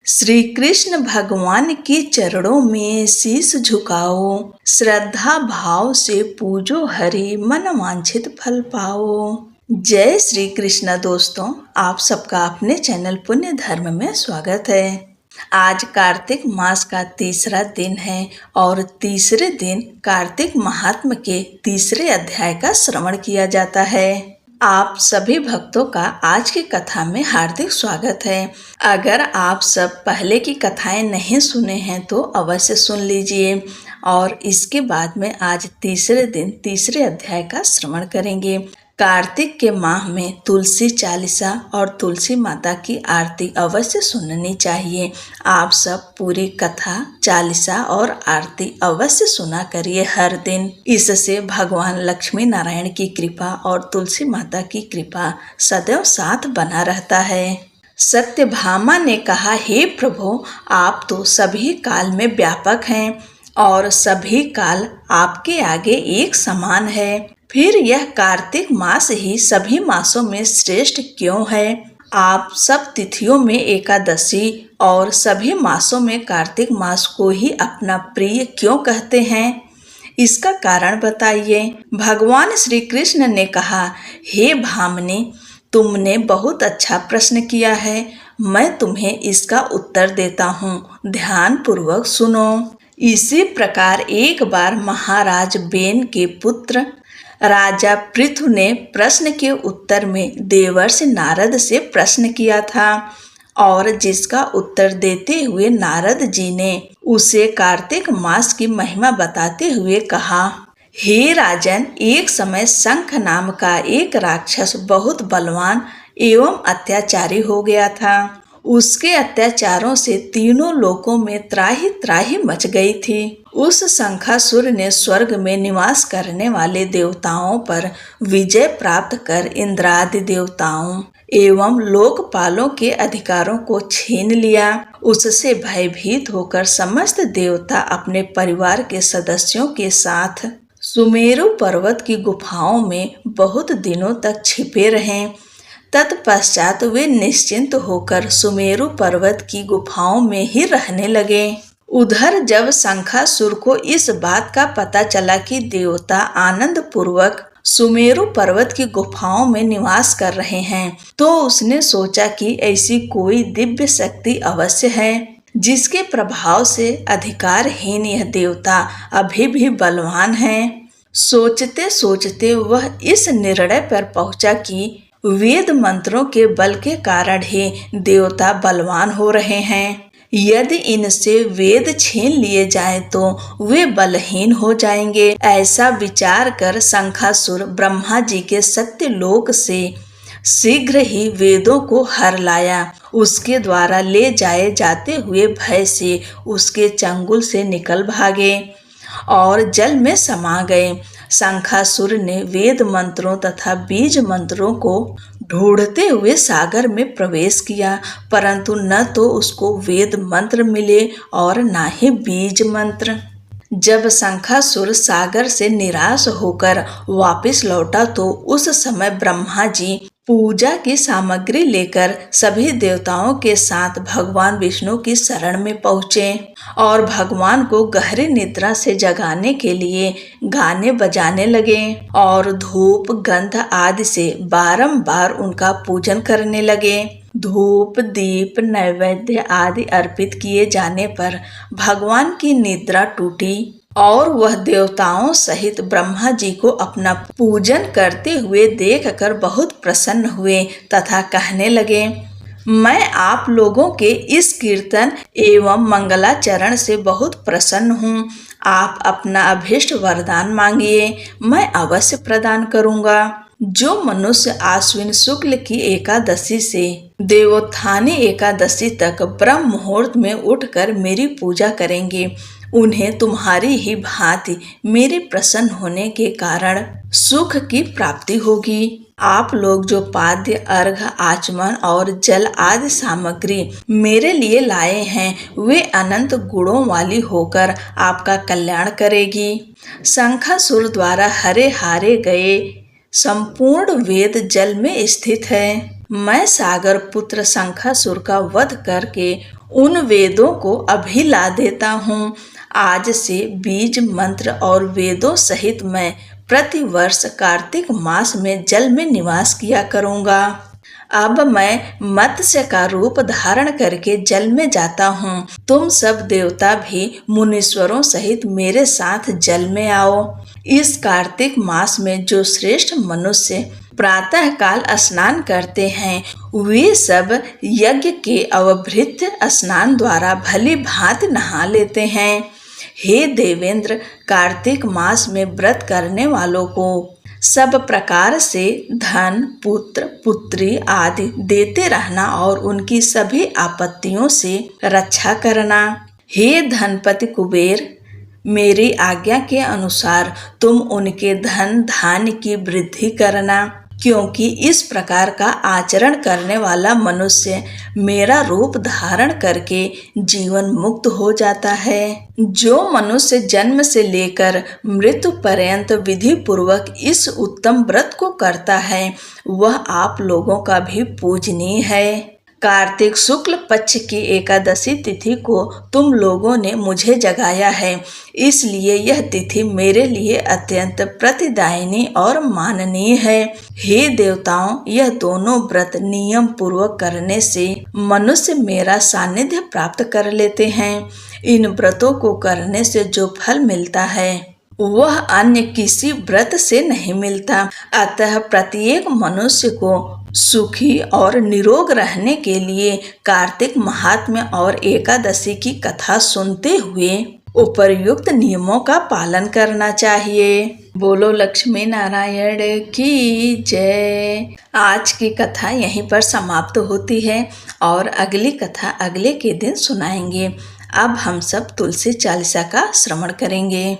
श्री कृष्ण भगवान के चरणों में शीश झुकाओ, श्रद्धा भाव से पूजो हरि, मन वांछित फल पाओ। जय श्री कृष्ण दोस्तों, आप सबका अपने चैनल पुण्य धर्म में स्वागत है। आज कार्तिक मास का तीसरा दिन है और तीसरे दिन कार्तिक महात्म के तीसरे अध्याय का श्रवण किया जाता है। आप सभी भक्तों का आज की कथा में हार्दिक स्वागत है। अगर आप सब पहले की कथाएं नहीं सुने हैं तो अवश्य सुन लीजिए और इसके बाद में आज तीसरे दिन तीसरे अध्याय का श्रवण करेंगे। कार्तिक के माह में तुलसी चालीसा और तुलसी माता की आरती अवश्य सुननी चाहिए। आप सब पूरी कथा चालीसा और आरती अवश्य सुना करिए हर दिन। इससे भगवान लक्ष्मी नारायण की कृपा और तुलसी माता की कृपा सदैव साथ बना रहता है। सत्यभामा ने कहा, हे प्रभु, आप तो सभी काल में व्यापक हैं और सभी काल आपके आगे एक समान है। फिर यह कार्तिक मास ही सभी मासों में श्रेष्ठ क्यों है? आप सब तिथियों में एकादशी और सभी मासों में कार्तिक मास को ही अपना प्रिय क्यों कहते हैं? इसका कारण बताइए। भगवान श्री कृष्ण ने कहा, हे भामिनी, तुमने बहुत अच्छा प्रश्न किया है। मैं तुम्हें इसका उत्तर देता हूँ, ध्यान पूर्वक सुनो। इसी प्रकार एक बार महाराज बेन के पुत्र राजा पृथु ने प्रश्न के उत्तर में देवर्षि नारद से प्रश्न किया था और जिसका उत्तर देते हुए नारद जी ने उसे कार्तिक मास की महिमा बताते हुए कहा, हे राजन, एक समय शंख नाम का एक राक्षस बहुत बलवान एवं अत्याचारी हो गया था। उसके अत्याचारों से तीनों लोकों में त्राहि त्राहि मच गई थी। उस शंखासुर ने स्वर्ग में निवास करने वाले देवताओं पर विजय प्राप्त कर इंद्रादि देवताओं एवं लोकपालों के अधिकारों को छीन लिया। उससे भयभीत होकर समस्त देवता अपने परिवार के सदस्यों के साथ सुमेरु पर्वत की गुफाओं में बहुत दिनों तक छिपे रहे। तत्पश्चात वे निश्चिंत होकर सुमेरु पर्वत की गुफाओं में ही रहने लगे। उधर जब शंखासुर को इस बात का पता चला कि देवता आनंद पूर्वक सुमेरु पर्वत की गुफाओं में निवास कर रहे हैं, तो उसने सोचा कि ऐसी कोई दिव्य शक्ति अवश्य है जिसके प्रभाव से अधिकारहीन यह देवता अभी भी बलवान है। सोचते सोचते वह इस निर्णय पर पहुंचा कि वेद मंत्रों के बल के कारण ही देवता बलवान हो रहे हैं। यदि इनसे वेद छीन लिए जाएं तो वे बलहीन हो जाएंगे। ऐसा विचार कर शंखासुर ब्रह्मा जी के सत्यलोक से शीघ्र ही वेदों को हर लाया। उसके द्वारा ले जाए जाते हुए भय से उसके चंगुल से निकल भागे और जल में समा गए। शंखासुर ने वेद मंत्रों तथा बीज मंत्रों को ढूंढते हुए सागर में प्रवेश किया, परंतु न तो उसको वेद मंत्र मिले और न ही बीज मंत्र। जब शंखासुर सागर से निराश होकर वापस लौटा तो उस समय ब्रह्मा जी पूजा की सामग्री लेकर सभी देवताओं के साथ भगवान विष्णु की शरण में पहुँचे और भगवान को गहरी निद्रा से जगाने के लिए गाने बजाने लगे और धूप गंध आदि से बारंबार उनका पूजन करने लगे। धूप दीप नैवेद्य आदि अर्पित किए जाने पर भगवान की निद्रा टूटी और वह देवताओं सहित ब्रह्मा जी को अपना पूजन करते हुए देखकर बहुत प्रसन्न हुए तथा कहने लगे, मैं आप लोगों के इस कीर्तन एवं मंगलाचरण से बहुत प्रसन्न हूँ। आप अपना अभीष्ट वरदान मांगिए, मैं अवश्य प्रदान करूँगा। जो मनुष्य आश्विन शुक्ल की एकादशी से देवोत्थानी एकादशी तक ब्रह्म मुहूर्त में उठकर मेरी पूजा करेंगे, उन्हें तुम्हारी ही भांति मेरे प्रसन्न होने के कारण सुख की प्राप्ति होगी। आप लोग जो पाद्य अर्घ आचमन और जल आदि सामग्री मेरे लिए लाए हैं, वे अनंत गुणों वाली होकर आपका कल्याण करेगी। शंखासुर द्वारा हरे हारे गए संपूर्ण वेद जल में स्थित है। मैं सागर पुत्र शंखासुर का वध करके उन वेदों को अभी ला देता हूँ। आज से बीज मंत्र और वेदों सहित मैं प्रतिवर्ष कार्तिक मास में जल में निवास किया करूँगा। अब मैं मत्स्य का रूप धारण करके जल में जाता हूँ। तुम सब देवता भी मुनीश्वरों सहित मेरे साथ जल में आओ। इस कार्तिक मास में जो श्रेष्ठ मनुष्य प्रातः काल स्नान करते हैं वे सब यज्ञ के अवभृत स्नान द्वारा भली भांति नहा लेते हैं। हे देवेंद्र, कार्तिक मास में व्रत करने वालों को सब प्रकार से धन, पुत्र, पुत्री आदि देते रहना और उनकी सभी आपत्तियों से रक्षा करना। हे धनपति कुबेर, मेरी आज्ञा के अनुसार तुम उनके धन धान्य की वृद्धि करना, क्योंकि इस प्रकार का आचरण करने वाला मनुष्य मेरा रूप धारण करके जीवन मुक्त हो जाता है। जो मनुष्य जन्म से लेकर मृत्यु पर्यंत विधि पूर्वक इस उत्तम व्रत को करता है वह आप लोगों का भी पूजनीय है। कार्तिक शुक्ल पक्ष की एकादशी तिथि को तुम लोगों ने मुझे जगाया है, इसलिए यह तिथि मेरे लिए अत्यंत प्रतिदायिनी और माननीय है। हे देवताओं, यह दोनों व्रत नियम पूर्वक करने से मनुष्य मेरा सानिध्य प्राप्त कर लेते हैं। इन व्रतों को करने से जो फल मिलता है वह अन्य किसी व्रत से नहीं मिलता। अतः प्रत्येक मनुष्य को सुखी और निरोग रहने के लिए कार्तिक महात्म्य और एकादशी की कथा सुनते हुए उपर्युक्त नियमों का पालन करना चाहिए। बोलो लक्ष्मी नारायण की जय। आज की कथा यहीं पर समाप्त होती है और अगली कथा अगले के दिन सुनाएंगे। अब हम सब तुलसी चालीसा का श्रवण करेंगे।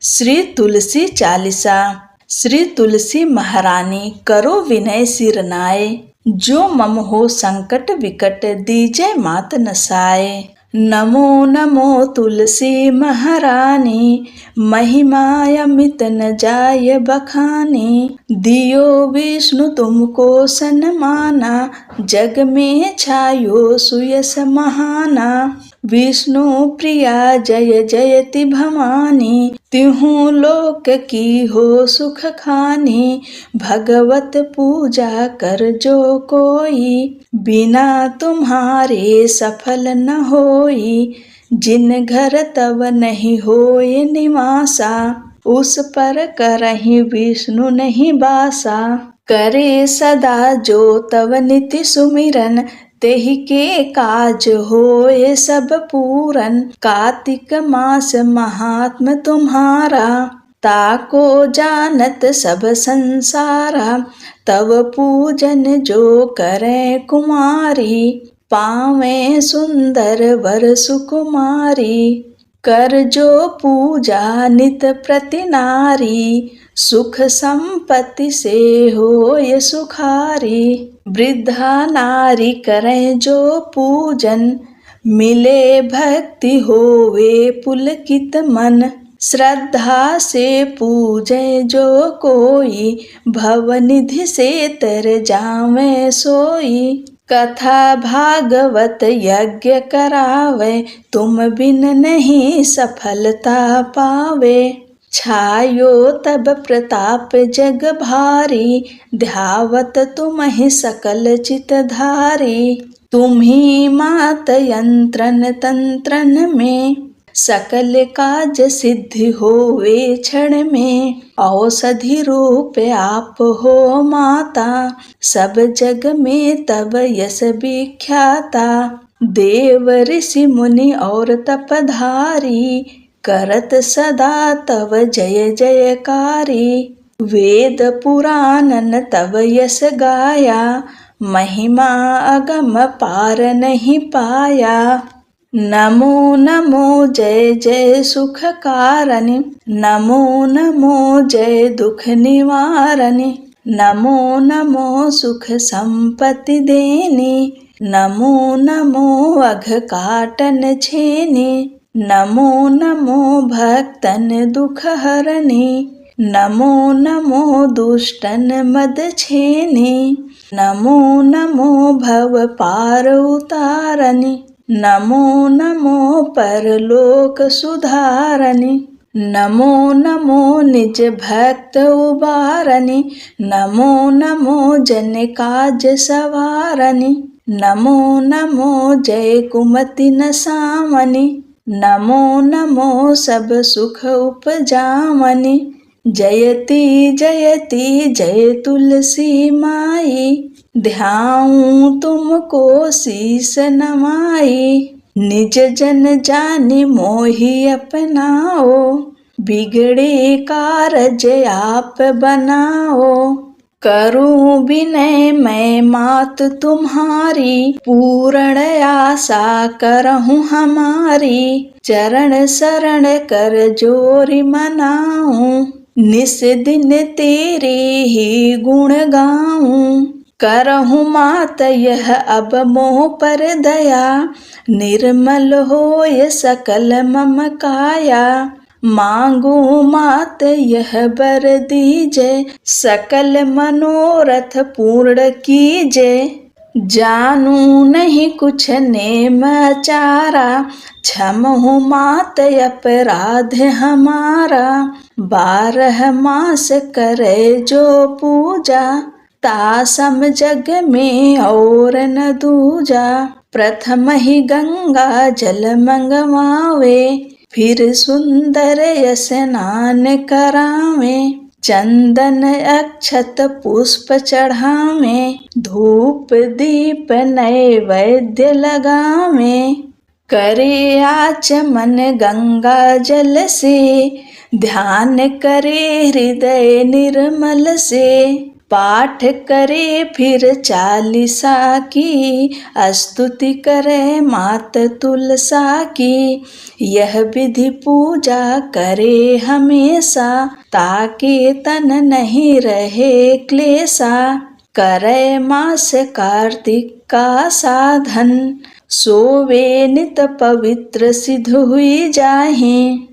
श्री तुलसी चालीसा। श्री तुलसी महारानी करो विनय सिर नाय, जो मम हो संकट विकट दीजय मात नसाए। नमो नमो तुलसी महारानी, महिमा अमित न जाय बखानी। दियो विष्णु तुमको सन्माना, जग में छायो सुयस महाना। विष्णु प्रिया जय जयति भवानी, तिहु लोक की हो सुख खानी। भगवत पूजा कर जो कोई, बिना तुम्हारे सफल न होई। जिन घर तब नहीं होए निवासा, उस पर करहि विष्णु नहीं बासा। करे सदा जो तब नित्य सुमिरन, तेहि के काज होए सब पूरन। कार्तिक मास महात्म तुम्हारा, ताको जानत सब संसारा। तब पूजन जो करे कुमारी, पावे सुंदर वर सुकुमारी। कर जो पूजा नित प्रति नारी, सुख संपत्ति से होय सुखारी। वृद्धा नारी करें जो पूजन, मिले भक्ति होवे पुलकित मन। श्रद्धा से पूजे जो कोई, भवनिधि से तर जावे सोई। कथा भागवत यज्ञ करावे, तुम बिन नहीं सफलता पावे। छायो तब प्रताप जग भारी, ध्यावत तुम ही सकल चित धारी। तुम ही मात यंत्रन तंत्रन में, सकल काज सिद्धि होवे क्षण में। औषधि रूप आप हो माता, सब जग में तब यश विख्याता। देव ऋषि मुनि और तपधारी, करत सदा तव जय जयकारी। वेद पुराणन तव यश गाया, महिमा अगम पार नहीं पाया। नमो नमो जय जय सुख कारणी, नमो नमो जय दुख निवारणी। नमो नमो सुख संपत्ति देनी, नमो नमो अघ काटन छेनी। नमो नमो भक्तन दुख हरणी, नमो नमो दुष्टन मद छेनी। नमो नमो भव पार उतारणी, नमो नमो परलोक सुधारनि, नमो नमो निज भक्त उबारनि, नमो नमो जन काज सवारनि, नमो नमो जय कुमति नसामनि, नमो नमो सब सुख उपजामनि, जयति जयति जय तुलसी माई, ध्याऊं तुमको शीस नमाई, निज जन जानि मोहि अपनाओ, बिगड़े कारज आप बनाओ, करूं विनय मैं मात तुम्हारी, पूर्ण आशा करहूं हमारी, चरण शरण कर जोरि मनाऊं, निस दिन तेरे ही गुण गाऊं, करहूं मात यह अब मोह पर दया, निर्मल होय सकल मम काया, मांगू मात यह बर दीजे, सकल मनोरथ पूर्ण कीजे, जानू नहीं कुछ नेम आचारा, क्षमहु मात अपराध हमारा, 12 मास करे जो पूजा, तासम जग में और न दूजा, प्रथम ही गंगा जल मंगवावे, फिर सुंदर स्नान करावे, चंदन अक्षत पुष्प चढ़ावे, धूप दीप नैवेद्य लगावे, करे आचमन गंगा जल से, ध्यान करे हृदय निर्मल से, पाठ करे फिर 40 की, स्तुति करे मात तुलसा की, यह विधि पूजा करे हमेशा, ताकि तन नहीं रहे क्लेशा, करे मास कार्तिक का साधन, सोवे नित पवित्र सिद्ध हुई जाहि,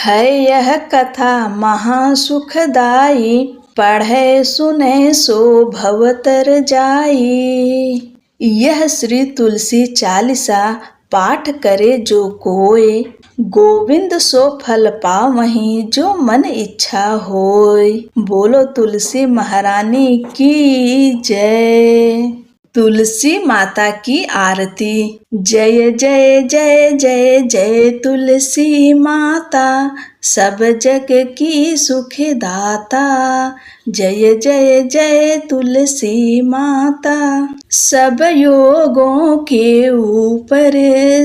है यह कथा महासुखदाई, पढ़े सुने सो भवतर जाई। यह श्री तुलसी चालीसा पाठ करे जो कोय, गोविंद सो फल पावहि जो मन इच्छा होय। बोलो तुलसी महारानी की जय। तुलसी माता की आरती। जय जय जय जय जय तुलसी माता, सब जग की सुखदाता। जय जय जय तुलसी माता, सब योगों के ऊपर,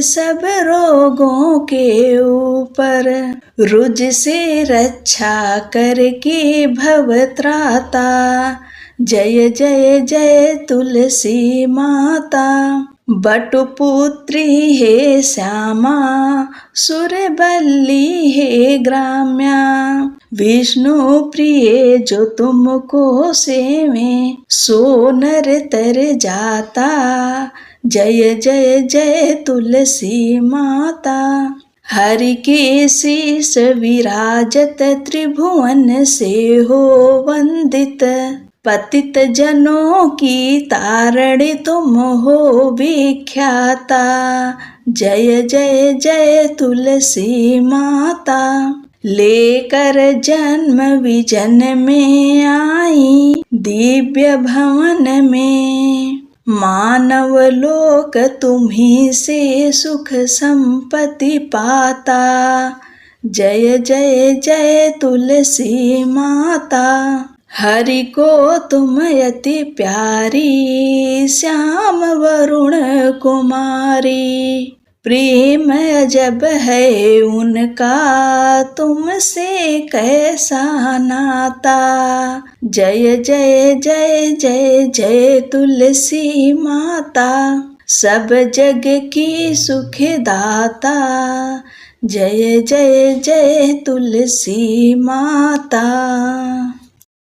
सब रोगों के ऊपर, रुज से रक्षा करके भवत्राता। जय जय जय तुलसी माता, बटुपुत्री हे श्यामा, सुरबल्ली हे ग्राम्या, विष्णु प्रिय जो तुमको सेवे, सो नर तर जाता। जय जय जय तुलसी माता, हरि के शीस विराजत त्रिभुवन से हो वंदित, पतित जनों की तारणी तुम हो विख्याता। जय जय जय तुलसी माता, लेकर जन्म विजन में आई, दिव्य भवन में, मानव लोक तुम्ही से सुख संपत्ति पाता। जय जय जय तुलसी माता, हरि को तुम अति प्यारी, श्याम वरुण कुमारी, प्रेम अजब है उनका तुमसे कैसा नाता। जय जय जय जय जय तुलसी माता, सब जग की सुखदाता। जय जय जय तुलसी माता।